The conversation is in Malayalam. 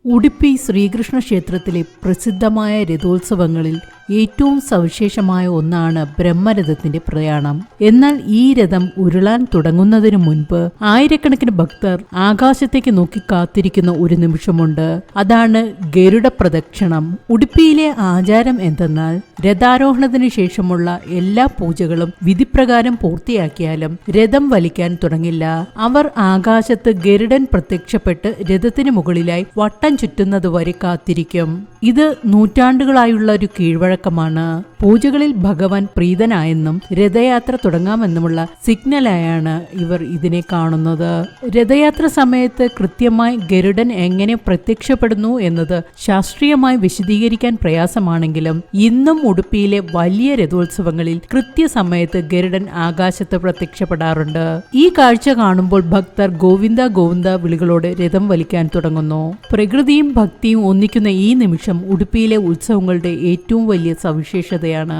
ഉടുപ്പി ശ്രീകൃഷ്ണ ക്ഷേത്രത്തിലെ പ്രസിദ്ധമായ രഥോത്സവങ്ങളിൽ ഏറ്റവും സവിശേഷമായ ഒന്നാണ് ബ്രഹ്മരഥത്തിന്റെ പ്രയാണം. എന്നാൽ ഈ രഥം ഉരുളാൻ തുടങ്ങുന്നതിനു മുൻപ് ആയിരക്കണക്കിന് ഭക്തർ ആകാശത്തേക്ക് നോക്കി കാത്തിരിക്കുന്ന ഒരു നിമിഷമുണ്ട്. അതാണ് ഗരുഡ പ്രദക്ഷിണം. ഉടുപ്പിയിലെ ആചാരം എന്തെന്നാൽ രഥാരോഹണത്തിന് ശേഷമുള്ള എല്ലാ പൂജകളും വിധിപ്രകാരം പൂർത്തിയാക്കിയാലും രഥം വലിക്കാൻ തുടങ്ങില്ല. അവർ ആകാശത്ത് ഗരുഡൻ പ്രത്യക്ഷപ്പെട്ട് രഥത്തിന് മുകളിലായി വട്ടം ചുറ്റുന്നത് വരെ കാത്തിരിക്കും. ഇത് നൂറ്റാണ്ടുകളായുള്ള ഒരു കീഴ്വഴക്കമാണ്. പൂജകളിൽ ഭഗവാൻ പ്രീതനായെന്നും രഥയാത്ര തുടങ്ങാമെന്നുമുള്ള സിഗ്നലായാണ് ഇവർ ഇതിനെ കാണുന്നത്. രഥയാത്ര സമയത്ത് കൃത്യമായി ഗരുഡൻ എങ്ങനെ പ്രത്യക്ഷപ്പെടുന്നു എന്നത് ശാസ്ത്രീയമായി വിശദീകരിക്കാൻ പ്രയാസമാണെങ്കിലും ഇന്നും ഉടുപ്പിയിലെ വലിയ രഥോത്സവങ്ങളിൽ കൃത്യസമയത്ത് ഗരുഡൻ ആകാശത്ത് പ്രത്യക്ഷപ്പെടാറുണ്ട്. ഈ കാഴ്ച കാണുമ്പോൾ ഭക്തർ ഗോവിന്ദ ഗോവിന്ദ വിളികളോട് രഥം വലിക്കാൻ തുടങ്ങുന്നു. പ്രകൃതിയും ഭക്തിയും ഒന്നിക്കുന്ന ഈ നിമിഷം ഉടുപ്പിയിലെ ഉത്സവങ്ങളുടെ ഏറ്റവും വലിയ സവിശേഷതയാണ്.